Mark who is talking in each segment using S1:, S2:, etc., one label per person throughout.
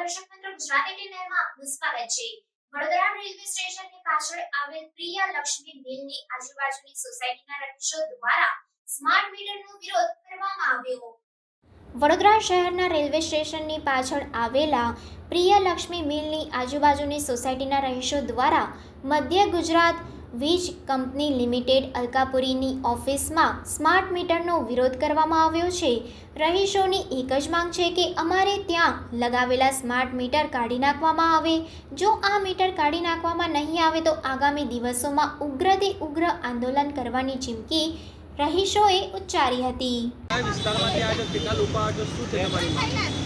S1: દર્શક મિત્રો, ગુજરાતી ટીવીમાં આપનું સ્વાગત છે। વડોદરા રેલવે સ્ટેશનની પાછળ આવેલ પ્રિયા લક્ષ્મી મિલની આજુબાજુની સોસાયટીના રહીશો દ્વારા સ્માર્ટ મીટરનો વિરોધ કરવામાં આવ્યો। વડોદરા શહેરના રેલવે સ્ટેશનની પાછળ આવેલા પ્રિયા લક્ષ્મી મિલની આજુબાજુની સોસાયટીના રહીશો દ્વારા મધ્ય ગુજરાત વીજ કંપની લિમિટેડ અલકાપુરીની ઓફિસમાં સ્માર્ટ મીટરનો વિરોધ કરવામાં આવ્યો છે। રહીશોની એક જ માંગ છે કે અમારે ત્યાં લગાવેલા સ્માર્ટ મીટર કાઢી નાખવામાં આવે। જો આ મીટર કાઢી નાખવામાં નહીં આવે તો આગામી દિવસોમાં ઉગ્રથી ઉગ્ર આંદોલન કરવાની ચીમકી રહીશોએ ઉચ્ચારી હતી।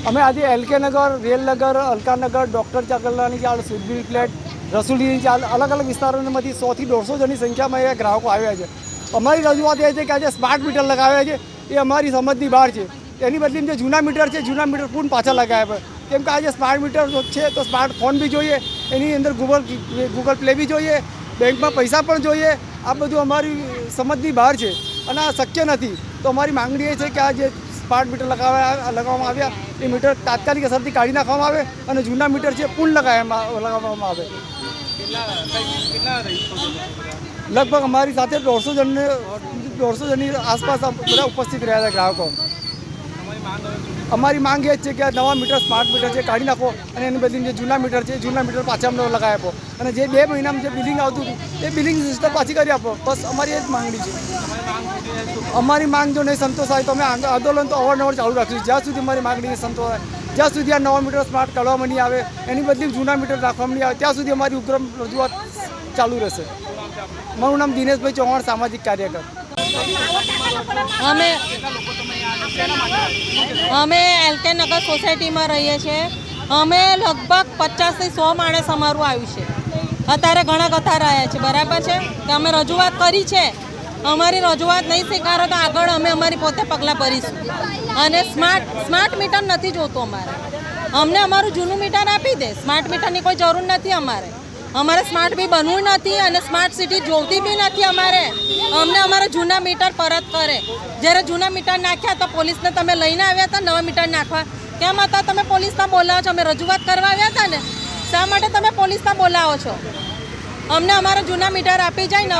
S2: અમે આજે એલકે નગર, રેલનગર, અલકાનગર, ડૉક્ટર ચાકલાની ચાલ, સુધબીર ફ્લેટ, રસુલીની ચાલ અલગ અલગ વિસ્તારોમાંથી 100 થી 150 જણની સંખ્યામાં એ ગ્રાહકો આવ્યા છે। અમારી રજૂઆત એ છે કે આજે સ્માર્ટ મીટર લગાવ્યા છે એ અમારી સમજની બહાર છે। એની બદલીમાં જે જૂના મીટર છે જૂના મીટર પૂर्ण પાછા લગાવ્યા છે। કેમ કે આજે સ્માર્ટ મીટર છે તો સ્માર્ટફોન બી જોઈએ, એની અંદર ગૂગલ પ્લે બી જોઈએ, બેંકમાં પૈસા પણ જોઈએ। આ બધું અમારી સમજની બહાર છે અને આ શક્ય નથી। તો અમારી માંગણી એ છે કે આ જે સ્માર્ટ મીટર લગાવવામાં આવ્યા એ મીટર તાત્કાલિક અસરથી કાઢી નાખવામાં આવે અને જૂના મીટર છે પૂर्ण લગાવવામાં આવે। લગભગ અમારી સાથે 150 જણની આસપાસ બધા ઉપસ્થિત રહ્યા હતા ગ્રાહકો। અમારી માંગ એ જ છે કે નવા મીટર સ્માર્ટ મીટર છે કાઢી નાખો અને એની બદલી જે જૂના મીટર છે જૂના મીટર પાછા અમને લગાવી આપો અને જે 2 મહિનામાં જે બિલિંગ આવતું હતું એ બિલિંગ સિસ્ટમ પાછી કરી આપો। બસ અમારી એ જ માંગણી છે। અમારી માંગ જો નહીં સંતોષાય તો અમે આંદોલન તો અવારનવાર ચાલુ રાખીશું જ્યાં સુધી અમારી માંગણી નહીં સંતોષાય, જ્યાં સુધી આ નવા મીટર સ્માર્ટ કાઢવામાં નહીં આવે, એની બદલી જૂના મીટર રાખવામાં નહીં આવે ત્યાં સુધી અમારી ઉગ્ર રજૂઆત ચાલુ રહેશે। મારું નામ દિનેશભાઈ ચૌહાણ, સામાજિક કાર્યકર।
S3: અમે એલકે નગર સોસાયટીમાં રહીએ છીએ। અમે લગભગ 50 થી 100 માણસ અમારું આવ્યું છે। અત્યારે ઘણા કથા રહ્યા છે, બરાબર છે કે અમે રજૂઆત કરી છે। અમારી રજૂઆત નહીં સ્વીકારો તો આગળ અમે અમારી પોતે પગલાં ભરીશું અને સ્માર્ટ મીટર નથી જોતું અમારે। અમને અમારું જૂનું મીટર આપી દે, સ્માર્ટ મીટરની કોઈ જરૂર નથી અમારે સ્માર્ટ બી બનવું નથી અને સ્માર્ટ સિટી જોતી બી નથી અમારે। અમને અમારા જૂના મીટર પરત કરે। જ્યારે જૂના મીટર નાખ્યા તો પોલીસને તમે લઈને આવ્યા હતા નવા મીટર નાખવા, કેમ હતા તમે પોલીસને બોલાવો છો? અમે રજૂઆત કરવા આવ્યા હતા ને, શા માટે તમે પોલીસને બોલાવો છો? અમને અમારા જૂના મીટર આપી જાય ને।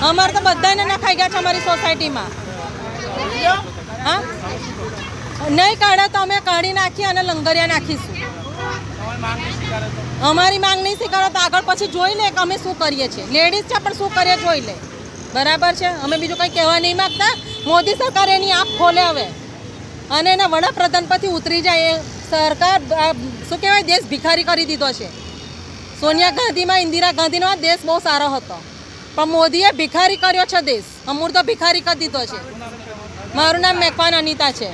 S3: અમારે તો બધાને નખાઈ ગયા છે અમારી સોસાયટીમાં। હા, નહીં કાઢે તો અમે કાઢી નાખીએ અને લંગરિયા નાખીશું। અમારી માંગ નહીં સ્વીકારો તો આગળ પછી જોઈ લે કે અમે શું કરીએ છીએ। લેડીઝ છે પણ શું કરીએ જોઈ લે, બરાબર છે। અમે બીજું કંઈ કહેવા નહીં માગતા। મોદી સરકાર એની આંખ ખોલે હવે અને એના વડાપ્રધાન પરથી ઉતરી જાય। એ સરકાર શું કહેવાય, દેશ ભિખારી કરી દીધો છે। સોનિયા ગાંધીમાં, ઇન્દિરા ગાંધીનો દેશ બહુ સારો હતો પણ મોદીએ ભિખારી કર્યો છે દેશ। અમૂર તો ભિખારી કરી દીધો છે। મારું નામ મેકવાન અનિતા છે।